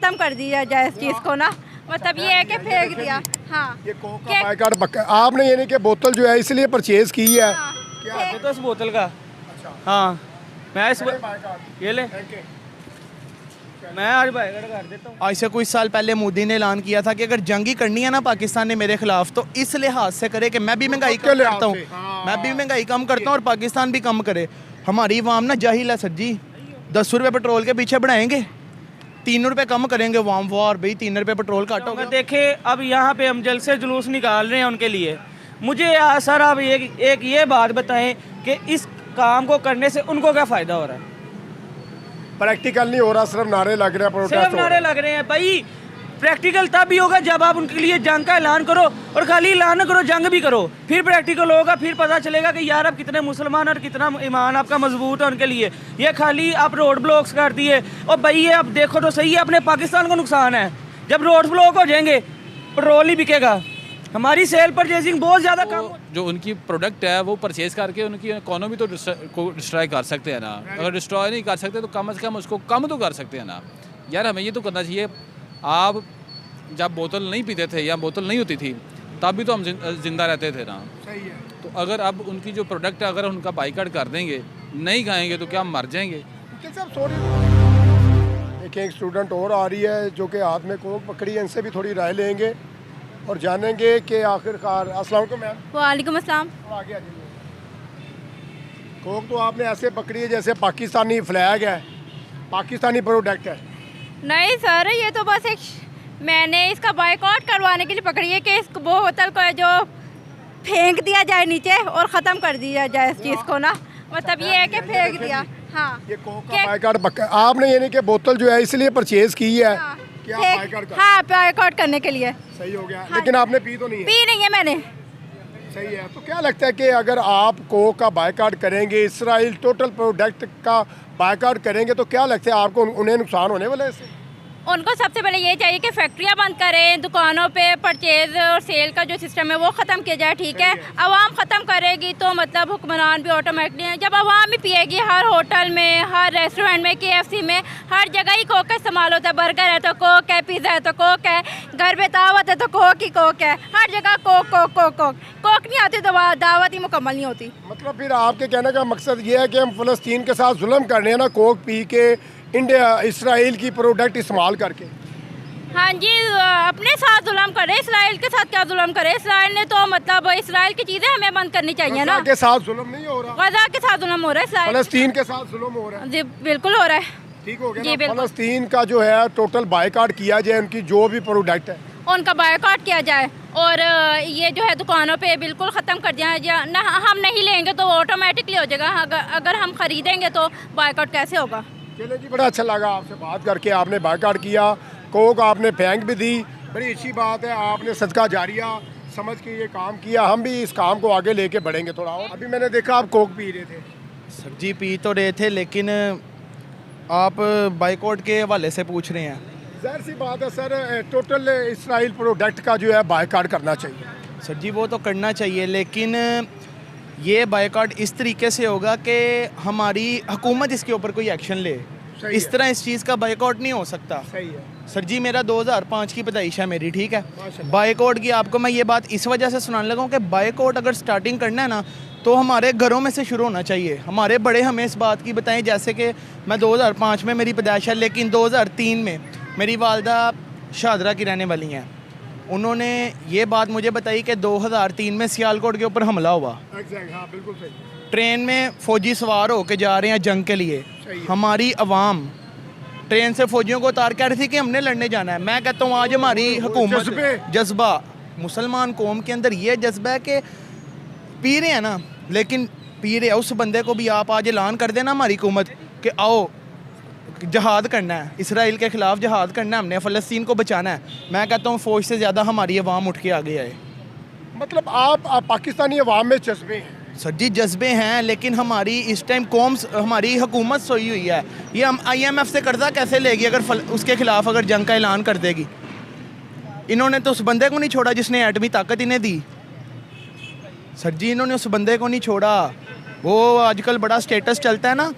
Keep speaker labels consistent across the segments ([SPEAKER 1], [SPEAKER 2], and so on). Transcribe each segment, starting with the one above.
[SPEAKER 1] ख़त्म कर दिया जाए इस चीज़ को ना, मतलब ये है कि फेंक दिया। हाँ,
[SPEAKER 2] ये कोक का बायकॉट पक्का आपने यानी कि बोतल जो है इसलिए परचेज की है।
[SPEAKER 1] हाँ,
[SPEAKER 3] ये तो इस बोतल का। हाँ मैं इस ये ले मैं आज बाइकआउट कर देता हूँ।
[SPEAKER 4] आज से कुछ साल पहले मोदी ने ऐलान किया था कि अगर जंग ही करनी है ना पाकिस्तान ने मेरे खिलाफ, तो इस लिहाज से करे कि मैं भी महंगाई कम करता हूँ, मैं भी महंगाई कम करता हूँ और पाकिस्तान भी कम करे। हमारी वाम ना जाहिल है सर जी, 10 रुपये पेट्रोल के पीछे बढ़ाएंगे, 3 रुपये कम करेंगे वाम वार भाई, 3 रुपये पेट्रोल काट होगा।
[SPEAKER 3] देखे अब यहाँ पे हम जल से जुलूस निकाल रहे हैं उनके लिए। मुझे सर आप एक ये बात बताएं कि इस काम को करने से उनको क्या फ़ायदा हो रहा है?
[SPEAKER 2] प्रैक्टिकल नहीं हो रहा, सिर्फ नारे लग रहे हैं, प्रोटेस्ट
[SPEAKER 3] सिर्फ नारे लग रहे हैं भाई। प्रैक्टिकल तब भी होगा जब आप उनके लिए जंग का ऐलान करो, और खाली ऐलान ना करो, जंग भी करो, फिर प्रैक्टिकल होगा, फिर पता चलेगा कि यार आप कितने मुसलमान और कितना ईमान आपका मजबूत है उनके लिए। ये खाली आप रोड ब्लॉक्स कर दिए, और भाई ये आप देखो तो सही है, अपने पाकिस्तान को नुकसान है। जब रोड ब्लॉक हो जाएंगे पेट्रोल ही बिकेगा, हमारी सेल परचेजिंग बहुत ज़्यादा कम।
[SPEAKER 5] जो उनकी प्रोडक्ट है वो परचेज करके उनकी इकोनॉमी तो डिस्ट्रॉय कर सकते हैं ना। अगर डिस्ट्रॉय नहीं कर सकते तो कम से कम उसको कम तो कर सकते हैं ना। यार हमें ये तो करना चाहिए। आप जब बोतल नहीं पीते थे या बोतल नहीं होती थी तब भी तो हम जिंदा रहते थे ना।
[SPEAKER 2] सही है।
[SPEAKER 5] तो अगर अब उनकी जो प्रोडक्ट है अगर उनका बाइकआउट कर देंगे, नहीं खाएंगे तो क्या हम मर जाएंगे?
[SPEAKER 2] देखिए एक स्टूडेंट और आ रही है जो कि हाथ में कोक पकड़ी है, इनसे भी थोड़ी राय लेंगे और जानेंगे कि आखिरकार। अस्सलाम वालेकुम मैम।
[SPEAKER 1] वालेकुम अस्सलाम।
[SPEAKER 2] आगे आ जाइए। कोक तो आपने ऐसे पकड़ी है जैसे पाकिस्तानी फ्लैग है, पाकिस्तानी प्रोडक्ट है।
[SPEAKER 1] नहीं सर, ये तो बस एक मैंने इसका बाइकआउट करवाने के लिए पकड़ी है कि इस बोतल को जो फेंक दिया जाए नीचे और ख़त्म कर दिया जाए इस चीज़ को ना, मतलब ये है कि फेंक दिया। हाँ,
[SPEAKER 2] ये कोक का बाइकआउट पक्का आपने यानी कि बोतल जो है इसलिए परचेज की है।
[SPEAKER 1] हाँ,
[SPEAKER 2] क्या बाइकआउट कर?
[SPEAKER 1] हाँ, बाइकआउट करने के लिए।
[SPEAKER 2] सही हो गया।
[SPEAKER 1] हाँ,
[SPEAKER 2] लेकिन आपने पी तो नहीं है?
[SPEAKER 1] पी नहीं है मैंने।
[SPEAKER 2] सही है। तो क्या लगता है कि अगर आप कोक का बाइकआउट करेंगे, इसराइल टोटल प्रोडक्ट का बाइकआउट करेंगे, तो क्या लगता है आपको उन्हें नुकसान होने वाला है इससे?
[SPEAKER 1] उनको सबसे पहले ये चाहिए कि फैक्ट्रियाँ बंद करें, दुकानों पे परचेज और सेल का जो सिस्टम है वो ख़त्म किया जाए। ठीक है, आवाम ख़त्म करेगी तो मतलब हुक्मरान भी ऑटोमेटिकली, जब आवाम ही पिएगी, हर होटल में, हर रेस्टोरेंट में, KFC में, हर जगह ही कोक का इस्तेमाल होता है। बर्गर है तो कोक है, पिज़्ज़ा है तो कोक है, घर में दावत है तो कोक ही कोक है, हर जगह Coke Coke Coke Coke. Coke नहीं आती तो दावत ही मुकम्मल नहीं होती।
[SPEAKER 2] मतलब फिर आपके कहने का मकसद ये है कि हम फ़लस्तीन के साथ जुल्म कर रहे हैं ना, कोक पी के इंडिया इसराइल की प्रोडक्ट इस्तेमाल करके।
[SPEAKER 1] हाँ जी, अपने साथ जुल्म करे, इसराइल के साथ क्या जुल्म करे? इसराइल ने तो मतलब इसराइल की चीज़ें हमें बंद करनी चाहिए ना।
[SPEAKER 2] के साथ जुल्म नहीं हो रहा,
[SPEAKER 1] गजा के साथ जुल्म हो रहा है, इसराइल
[SPEAKER 2] फ़लस्तीन के साथ जुल्म हो रहा है।
[SPEAKER 1] जी बिल्कुल हो रहा है।
[SPEAKER 2] ठीक हो
[SPEAKER 1] जी,
[SPEAKER 2] गया ना?
[SPEAKER 1] बिल्कुल।
[SPEAKER 2] फ़लस्तीन का जो है टोटल बाइकआउट किया जाए, उनकी जो भी प्रोडक्ट है
[SPEAKER 1] उनका बायकॉट किया जाए, और ये जो है दुकानों पे बिल्कुल ख़त्म कर दिया जाए ना। हम नहीं लेंगे तो ऑटोमेटिकली हो जाएगा, अगर हम ख़रीदेंगे तो बायकॉट कैसे होगा?
[SPEAKER 2] चलिए जी, बड़ा अच्छा लगा आपसे बात करके। आपने बाइकआउट किया, कोक आपने फेंक भी दी, बड़ी अच्छी बात है। आपने सदका जारिया समझ के ये काम किया, हम भी इस काम को आगे लेके बढ़ेंगे थोड़ा और। अभी मैंने देखा आप कोक पी रहे थे।
[SPEAKER 4] सर जी पी तो रहे थे, लेकिन आप बाइकआउट के हवाले से पूछ रहे हैं।
[SPEAKER 2] ज़ाहिर सी बात है सर, टोटल इसराइल प्रोडक्ट का जो है बाइकआउट करना चाहिए।
[SPEAKER 4] सर जी वो तो करना चाहिए, लेकिन ये बाइकआउट इस तरीके से होगा कि हमारी हुकूमत इसके ऊपर कोई एक्शन ले। इस तरह इस चीज़ का बाइकआउट नहीं हो सकता।
[SPEAKER 2] सही है
[SPEAKER 4] सर जी, मेरा 2005 की पैदाइश है मेरी, ठीक है। बाइकआउट की आपको मैं ये बात इस वजह से सुनाने लगा हूँ कि बाइकआउट अगर स्टार्टिंग करना है ना तो हमारे घरों में से शुरू होना चाहिए। हमारे बड़े हमें इस बात की बताएं, जैसे कि मैं 2005 में मेरी पैदाइश है, लेकिन 2003 में मेरी वालदा शाहदरा की रहने वाली हैं। उन्होंने ये बात मुझे बताई कि 2003 में सियालकोट के ऊपर हमला हुआ।
[SPEAKER 2] हाँ, बिल्कुल सही।
[SPEAKER 4] ट्रेन में फ़ौजी सवार होकर जा रहे हैं जंग के लिए। हमारी अवाम ट्रेन से फ़ौजियों को उतार कह रही थी कि हमने लड़ने जाना है। मैं कहता हूँ आज हमारी हुकूमत जज्बा, मुसलमान कौम के अंदर ये जज्बा है कि पी रहे हैं ना, लेकिन पी रहे उस बंदे को भी आप आज ऐलान कर देना हमारी हुकूमत कि आओ जहाद करना है, इसराइल के ख़िलाफ़ जहाद करना है, हमने फ़लस्तीन को बचाना है। मैं कहता हूँ फ़ौज से ज़्यादा हमारी अवाम उठ के आगे आए।
[SPEAKER 2] मतलब आप पाकिस्तानी अवाम में जज्बे हैं?
[SPEAKER 4] सर जी जज्बे हैं, लेकिन हमारी इस टाइम कौम, हमारी हुकूमत सोई हुई है। ये हम IMF से कर्जा कैसे लेगी अगर उसके ख़िलाफ़ अगर जंग का ऐलान कर देगी? इन्होंने तो उस बंदे को नहीं छोड़ा जिसने एटमी ताकत इन्हें दी। सर जी इन्होंने उस बंदे को नहीं छोड़ा। वो आजकल बड़ा स्टेटस चलता है ना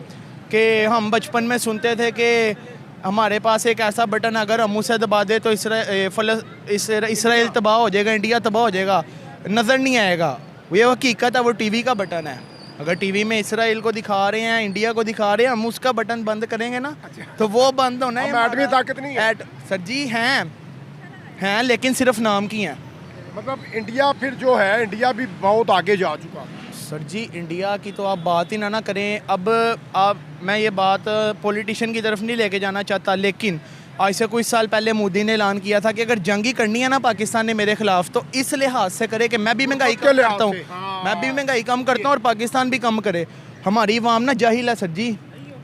[SPEAKER 4] कि हम बचपन में सुनते थे कि हमारे पास एक ऐसा बटन अगर हम उसे दबा दे तो इसराइल तबाह हो जाएगा, इंडिया तबाह हो जाएगा, नज़र नहीं आएगा। ये हकीकत है, वो टीवी का बटन है। अगर टीवी में इसराइल को दिखा रहे हैं, इंडिया को दिखा रहे हैं, हम उसका बटन बंद करेंगे ना तो वो बंद होना है।
[SPEAKER 2] एटमी ताकत नहीं है
[SPEAKER 4] सर जी, हैं लेकिन सिर्फ नाम की हैं।
[SPEAKER 2] मतलब इंडिया फिर जो है, इंडिया भी बहुत आगे जा चुका।
[SPEAKER 4] सर जी, इंडिया की तो आप बात ही ना करें। अब आप, मैं ये बात पॉलिटिशियन की तरफ नहीं लेके जाना चाहता, लेकिन आज से कुछ साल पहले मोदी ने ऐलान किया था कि अगर जंग ही करनी है ना पाकिस्तान ने मेरे खिलाफ, तो इस लिहाज से करे कि मैं भी महंगाई कम करता हूँ, मैं भी महंगाई कम करता हूँ और पाकिस्तान भी कम करे। हमारी अवाम ना जाहिल है सर जी।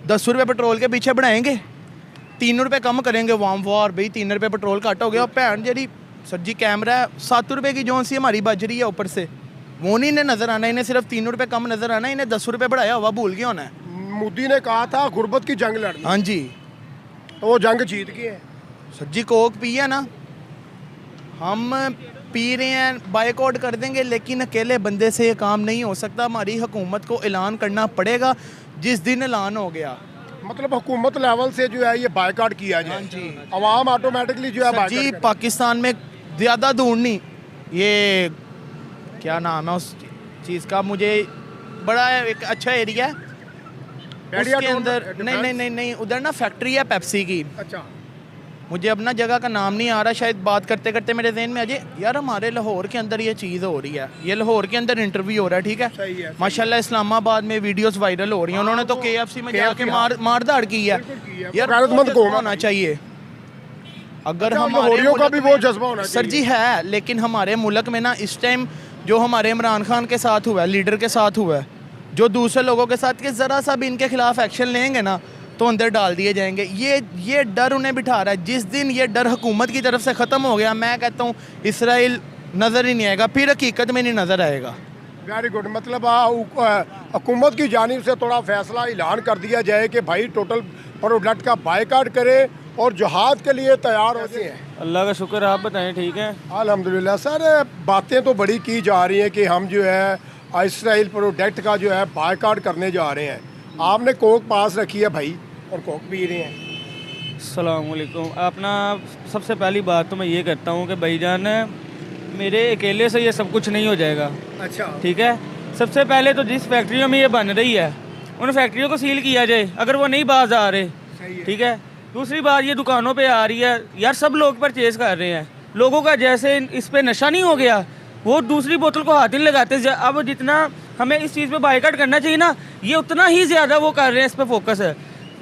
[SPEAKER 4] 10 रुपये पेट्रोल के पीछे बढ़ाएंगे, 3 रुपये कम करेंगे वाम वार, भाई 3 रुपये पेट्रोल घट हो गया। भैन जी सर जी, कैमरा है 7 रुपये की जौन सी हमारी बज रही है ऊपर से, वो नहीं इन्हें नज़र आना, इन्हें सिर्फ 3 रुपये कम नज़र आना, इन्हें 10 रुपये बढ़ाया हुआ भूल गया होना है।
[SPEAKER 2] मोदी ने कहा था गुर्बत की जंग लड़नी,
[SPEAKER 4] हाँ जी,
[SPEAKER 2] तो वो जंग जीत गए हैं।
[SPEAKER 4] सर जी कोक पी है ना, हम पी रहे हैं, बाइकआउट कर देंगे, लेकिन अकेले बंदे से ये काम नहीं हो सकता। हमारी हुकूमत को ऐलान करना पड़ेगा। जिस दिन ऐलान हो गया,
[SPEAKER 2] मतलब हुकूमत लेवल से जो है ये बायकॉट किया जाए,
[SPEAKER 4] हाँ जी,
[SPEAKER 2] अवाम ऑटोमेटिकली जो है
[SPEAKER 4] सर जी पाकिस्तान में ज़्यादा दूर नहीं, ये क्या नाम है उस चीज़ का, मुझे बड़ा एक अच्छा एरिया है उसके अंदर, नहीं उधर ना फैक्ट्री है पेप्सी की।
[SPEAKER 2] अच्छा,
[SPEAKER 4] मुझे अपना जगह का नाम नहीं आ रहा, शायद बात करते करते मेरे जहन में आ जाए। यार हमारे लाहौर के अंदर ये चीज़ हो रही है, ये लाहौर के अंदर इंटरव्यू हो रहा है, ठीक है, माशाल्लाह इस्लामाबाद में वीडियोस वायरल हो रही हैं। उन्होंने तो KFC में जाके मारधाड़ की है। यार गैरतमंद कौम होना चाहिए। अगर हमारे
[SPEAKER 2] का भी वो जज्बा होना
[SPEAKER 4] सर जी है, लेकिन हमारे मुल्क में ना इस टाइम जो हमारे इमरान खान के साथ हुआ है, लीडर के साथ हुआ है, जो दूसरे लोगों के साथ, कि ज़रा सा भी इनके खिलाफ एक्शन लेंगे ना तो अंदर डाल दिए जाएंगे। ये डर उन्हें बिठा रहा है। जिस दिन ये डर हुकूमत की तरफ से ख़त्म हो गया, मैं कहता हूँ इसराइल नज़र ही नहीं आएगा, फिर हकीकत में नहीं नज़र आएगा।
[SPEAKER 2] Very good. मतलब हुकूमत की जानिब से थोड़ा फैसला ऐलान कर दिया जाए कि भाई टोटल प्रोडक्ट का बायकॉट करे और जहाद के लिए तैयार होते हैं।
[SPEAKER 3] अल्लाह का शुक्र, आप बताएं ठीक है?
[SPEAKER 2] अल्हम्दुलिल्लाह। सर बातें तो बड़ी की जा रही हैं कि हम जो है इसराइल प्रोडक्ट का जो है बायकॉट करने जा रहे हैं। आपने कोक पास रखी है भाई और कोक पी रहे हैं।
[SPEAKER 3] अस्सलाम वालेकुम। अपना सबसे पहली बात तो मैं ये करता हूँ कि भाईजान मेरे अकेले से ये सब कुछ नहीं हो जाएगा।
[SPEAKER 2] अच्छा,
[SPEAKER 3] ठीक है। सबसे पहले तो जिस फैक्ट्रियों में ये बन रही है उन फैक्ट्रियों को सील किया जाए अगर वो नहीं बाज आ रहे, ठीक है। दूसरी बात, ये दुकानों पे आ रही है यार, सब लोग परचेज़ कर रहे हैं, लोगों का जैसे इस पे नशा नहीं हो गया, वो दूसरी बोतल को हाथ नहीं लगाते। अब जितना हमें इस चीज़ पे बायकॉट करना चाहिए ना, ये उतना ही ज़्यादा वो कर रहे हैं, इस पे फोकस है।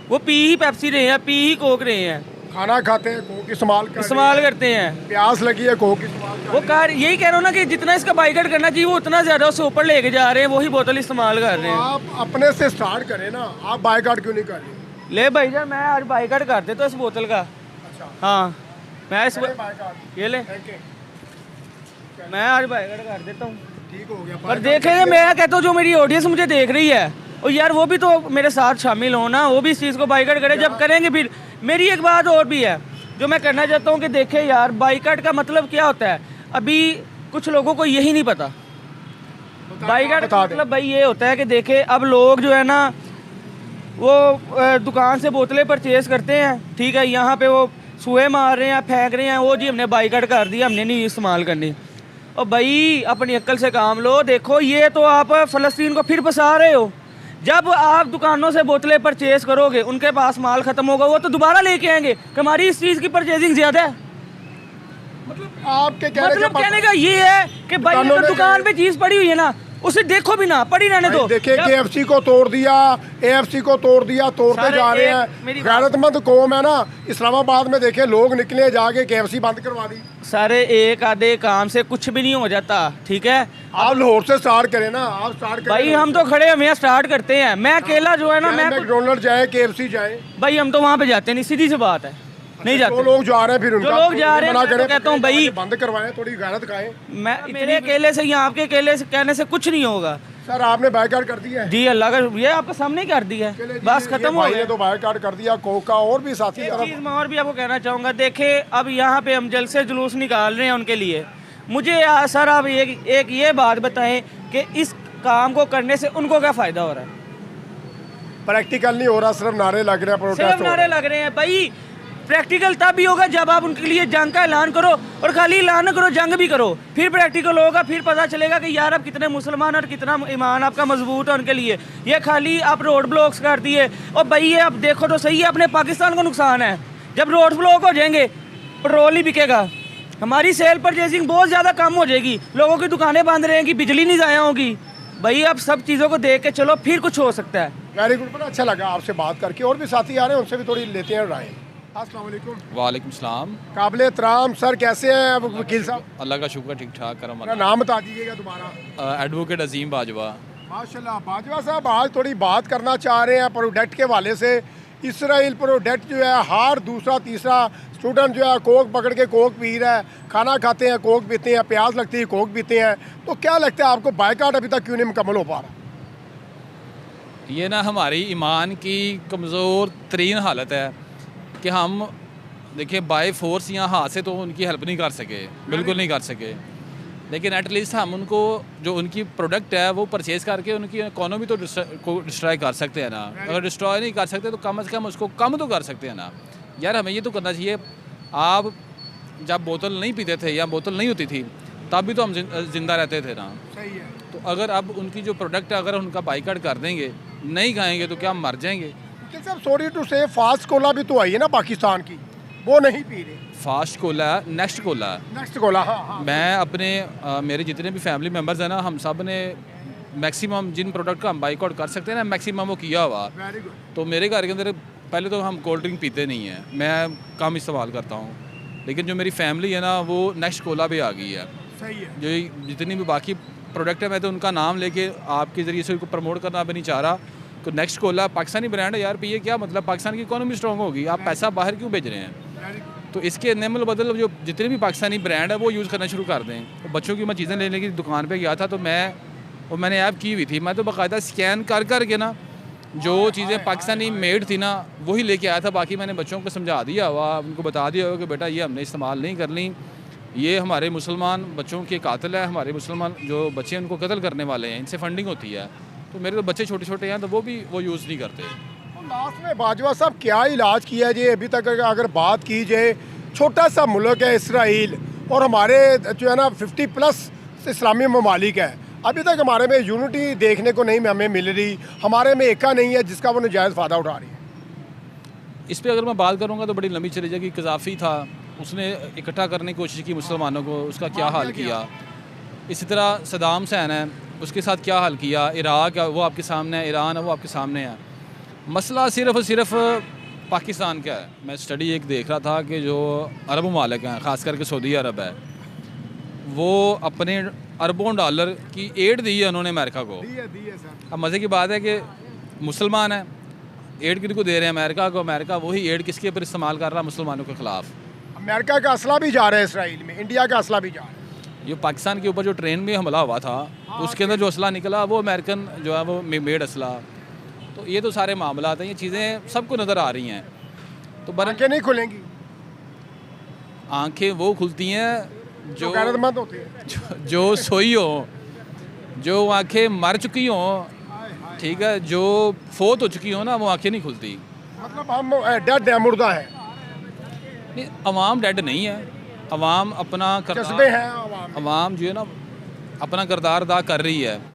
[SPEAKER 3] वो पी ही पेप्सी रहे हैं, पी ही कोक रहे हैं,
[SPEAKER 2] खाना खाते हैं कोक
[SPEAKER 3] इस्तेमाल करते हैं,
[SPEAKER 2] प्यास लगी है कोक इस्तेमाल।
[SPEAKER 3] वो यही कह रहा हूँ ना कि जितना इसका बायकॉट करना चाहिए वो उतना ज़्यादा उससे ऊपर लेके जा रहे हैं, वही बोतल इस्तेमाल कर रहे हैं।
[SPEAKER 2] आप अपने से स्टार्ट करें ना, आप बायकॉट क्यों नहीं कर रहे?
[SPEAKER 3] ले भाईजान, मैं आज बायकॉट कर देता इस बोतल का।
[SPEAKER 2] अच्छा,
[SPEAKER 3] हाँ, मैं इस
[SPEAKER 2] बायकॉट
[SPEAKER 3] ये ले, मैं आज बायकॉट कर देता हूँ।
[SPEAKER 2] ठीक हो गया।
[SPEAKER 3] पर देखेंगे, मैं कहता हूँ जो मेरी ऑडियंस मुझे देख रही है, और यार वो भी तो मेरे साथ शामिल हो ना, वो भी इस चीज़ को बायकॉट करें। जब करेंगे फिर मेरी एक बात और भी है जो मैं करना चाहता हूँ कि देखें यार, बायकॉट का मतलब क्या होता है। अभी कुछ लोगों को यही नहीं पता। बायकॉट का मतलब भाई ये होता है कि देखें, अब लोग जो है ना वो दुकान से बोतलें परचेज़ करते हैं, ठीक है, यहाँ पे वो सूहे मार रहे हैं, फेंक रहे हैं, वो जी हमने बायकॉट कर दिया, हमने नहीं इस्तेमाल करनी। और भाई अपनी अक्ल से काम लो। देखो, ये तो आप फ़लस्तीन को फिर फंसा रहे हो। जब आप दुकानों से बोतलें परचेज़ करोगे, उनके पास माल ख़त्म होगा, वो तो दोबारा लेके आएंगे कि हमारी इस चीज़ की परचेजिंग ज़्यादा है।
[SPEAKER 2] मतलब आपके
[SPEAKER 3] कहने का ये है कि भाई अगर दुकान पे चीज़ पड़ी हुई है ना, उसे देखो भी ना, पड़ी रहने दो।
[SPEAKER 2] देखिए KFC को तोड़ दिया, AFC को तोड़ दिया, तोड़ते जा रहे हैं। गैरतमंद कौम है ना। इस्लामाबाद में देखे लोग निकले जाके KFC बंद करवा दी।
[SPEAKER 3] सारे एक आधे काम से कुछ भी नहीं हो जाता, ठीक है।
[SPEAKER 2] आप लाहौर से स्टार्ट करें ना, आप स्टार्ट करें
[SPEAKER 3] भाई, हम तो खड़े हम यहाँ स्टार्ट करते हैं। मैं अकेला जो है ना, मैं
[SPEAKER 2] मैकडोनल्ड जाए, KFC जाए,
[SPEAKER 3] भाई हम तो वहाँ पे जाते नहीं, सीधी सी बात है, नहीं जाते।
[SPEAKER 2] जो लोग जा रहे हैं फिर उनका
[SPEAKER 3] लोग जा रहे हैं, मैं तो कहता हूँ भाई
[SPEAKER 2] बंद करवाएं, थोड़ी गैरत खाएं।
[SPEAKER 3] मैं मेरे अकेले से या आपके अकेले से कहने से कुछ नहीं होगा।
[SPEAKER 2] सर आपने बायकॉट कर दिया है
[SPEAKER 3] जी, अल्लाह का, ये आपके सामने कर दिया है, बस खत्म हो गया।
[SPEAKER 2] तो बायकॉट कर दिया कोक का। और भी साथी
[SPEAKER 3] एक चीज़ मैं और भी आपको कहना चाहूँगा, देखे अब यहाँ पे हम जलसे जुलूस निकाल रहे हैं उनके लिए। मुझे सर आप एक ये बात बताएं कि इस काम को करने से उनको क्या फ़ायदा हो रहा है?
[SPEAKER 2] प्रैक्टिकल नहीं हो रहा, सिर्फ नारे लग रहे हैं,
[SPEAKER 3] सिर्फ नारे लग रहे हैं। भाई प्रैक्टिकल तब भी होगा जब आप उनके लिए जंग का ऐलान करो, और खाली ऐलान ना करो, जंग भी करो, फिर प्रैक्टिकल होगा, फिर पता चलेगा कि यार आप कितने मुसलमान और कितना ईमान आपका मजबूत है उनके लिए। ये खाली आप रोड ब्लॉक्स कर दिए, और भाई ये आप देखो तो सही है, अपने पाकिस्तान को नुकसान है। जब रोड ब्लॉक हो जाएंगे पेट्रोल ही बिकेगा, हमारी सेल परचेजिंग बहुत ज़्यादा कम हो जाएगी, लोगों की दुकानें बंद रहेंगी, बिजली नहीं ज़ाया होगी। भाई आप सब चीज़ों को देख के चलो, फिर कुछ हो सकता है।
[SPEAKER 2] वेरी गुड, बड़ा अच्छा लगा आपसे बात करके। और भी साथी आ रहे हैं, उनसे भी थोड़ी लेते हैं राय। अस्सलाम वालेकुम।
[SPEAKER 5] वालेकुम सलाम।
[SPEAKER 2] काबिल एहतराम सर, कैसे हैं अब वकील साहब?
[SPEAKER 5] अल्लाह का शुक्र, ठीक ठाक करम।
[SPEAKER 2] मेरा नाम बता दीजिएगा दोबारा।
[SPEAKER 5] एडवोकेट अजीम बाजवा।
[SPEAKER 2] माशाल्लाह बाजवा साहब, आज थोड़ी बात करना चाह रहे हैं प्रोडक्ट के हवाले से। इसराइल प्रोडक्ट जो है, हर दूसरा तीसरा स्टूडेंट जो है कोक पकड़ के कोक पी रहा है, खाना खाते हैं कोक पीते हैं, प्याज लगती है कोक पीते हैं। तो क्या लगता है आपको, बायकॉट अभी तक क्यों नहीं मुकम्मल हो पा रहा?
[SPEAKER 5] ये ना हमारी ईमान की कमज़ोर तरीन हालत है कि हम देखिए बाय फोर्स यहाँ हाथ से तो उनकी हेल्प नहीं कर सके, बिल्कुल नहीं कर सके, लेकिन एटलीस्ट हम उनको जो उनकी प्रोडक्ट है वो परचेज़ करके उनकी इकोनॉमी तो डिस्ट्रॉय कर सकते हैं ना। अगर डिस्ट्रॉय नहीं कर सकते तो कम से कम उसको कम तो कर सकते हैं ना। यार हमें ये तो करना चाहिए। आप जब बोतल नहीं पीते थे या बोतल नहीं होती थी तब भी तो हम जिंदा रहते थे ना।
[SPEAKER 2] सही है।
[SPEAKER 5] तो अगर अब उनकी जो प्रोडक्ट है अगर उनका बाइकआउट कर देंगे, नहीं खाएंगे तो क्या हम मर जाएंगे?
[SPEAKER 2] वकील साहब सॉरी टू से, फास्ट कोला भी तो आई है ना पाकिस्तान की, वो नहीं पी रहे।
[SPEAKER 5] फास्ट कोला है, नेक्स्ट कोला है।
[SPEAKER 2] नेक्स्ट कोला, हाँ।
[SPEAKER 5] मैं अपने मेरे जितने भी फैमिली मेम्बर्स हैं ना, हम सब ने मैक्सिमम जिन प्रोडक्ट का हम बाइकआउट कर सकते हैं ना, मैक्सिमम वो किया हुआ।
[SPEAKER 2] Very good.
[SPEAKER 5] तो मेरे घर के अंदर पहले तो हम कोल्ड ड्रिंक पीते नहीं हैं, मैं कम इस्तेमाल करता हूँ, लेकिन जो मेरी फैमिली है ना वो नेक्स्ट कोला भी आ गई है।
[SPEAKER 2] सही है।
[SPEAKER 5] जो जितनी भी बाकी प्रोडक्ट है मैं तो उनका नाम लेके आपके ज़रिए से उनको प्रमोट करना भी नहीं चाह रहा। तो नेक्स्ट कोला पाकिस्तानी ब्रांड है यार, पिए क्या मतलब, पाकिस्तान की इकोनॉमी स्ट्रॉन्ग होगी, आप पैसा बाहर क्यों भेज रहे हैं? तो इसके नेमल बदल जो जितने भी पाकिस्तानी ब्रांड है वो यूज़ करना शुरू कर दें। तो बच्चों की मैं चीज़ें लेने की दुकान पे गया था तो मैंने ऐप की हुई थी, मैं तो बाकायदा स्कैन कर के ना जो चीज़ें पाकिस्तानी मेड थी ना वही लेके आया था। बाकी मैंने बच्चोों को समझा दिया हुआ, उनको बता दिया हुआ कि बेटा ये हमने इस्तेमाल नहीं करनी, ये हमारे मुसलमान बच्चों के कातिल है, हमारे मुसलमान जो बच्चे हैं उनको कत्ल करने वाले हैं, इनसे फंडिंग होती है। तो मेरे तो बच्चे छोटे छोटे हैं तो वो यूज़ नहीं करते।
[SPEAKER 2] लास्ट में बाजवा साहब क्या इलाज किया है जी अभी तक? अगर बात की जाए, छोटा सा मुल्क है इसराइल, और हमारे जो है ना 50+ इस्लामी ममालिक है, अभी तक हमारे में यूनिटी देखने को नहीं हमें मिल रही, हमारे में एका नहीं है जिसका वो नजायज़ फ़ायदा उठा रही है।
[SPEAKER 5] इस पर अगर मैं बात करूँगा तो बड़ी लंबी चली जाएगी। कज़ाफ़ी था, उसने इकट्ठा करने की कोशिश की मुसलमानों को, उसका क्या हाल किया। इसी तरह सदाम हुसैन है, उसके साथ क्या हाल किया। इराक है वो आपके सामने है, ईरान है वो आपके सामने है। मसला सिर्फ़ और सिर्फ पाकिस्तान का है। मैं स्टडी एक देख रहा था कि जो अरब ममालिक हैं, ख़ास करके सऊदी अरब है, वो अपने अरबों डॉलर की एड दी है उन्होंने अमेरिका को। अब मज़े की बात है कि मुसलमान है, एड किसी को दे रहे हैं अमेरिका को, अमेरिका वही एड किसके ऊपर इस्तेमाल कर रहा है, मुसलमानों के ख़िलाफ़।
[SPEAKER 2] अमेरिका का असला भी जा रहा है इसराइल में, इंडिया का असला भी जा रहा है।
[SPEAKER 5] ये पाकिस्तान के ऊपर जो ट्रेन में हमला हुआ था उसके अंदर जो असला निकला वो अमेरिकन जो है वो मेड असला। तो ये तो सारे मामला हैं, ये चीज़ें सबको नज़र आ रही हैं। तो
[SPEAKER 2] आंखें नहीं खुलेंगी,
[SPEAKER 5] आंखें वो खुलती हैं जो
[SPEAKER 2] गैरतमंद होते हैं,
[SPEAKER 5] जो सोई हो, जो आंखें मर चुकी हों, ठीक है, जो फोत हो चुकी हो ना, वो आंखें नहीं खुलती।
[SPEAKER 2] मतलब हम डेड है, मुर्दा है।
[SPEAKER 5] नहीं, अवाम डेड नहीं है, अवाम अपना
[SPEAKER 2] जज्बे हैं
[SPEAKER 5] अवाम जो है ना अपना किरदार अदा कर रही है।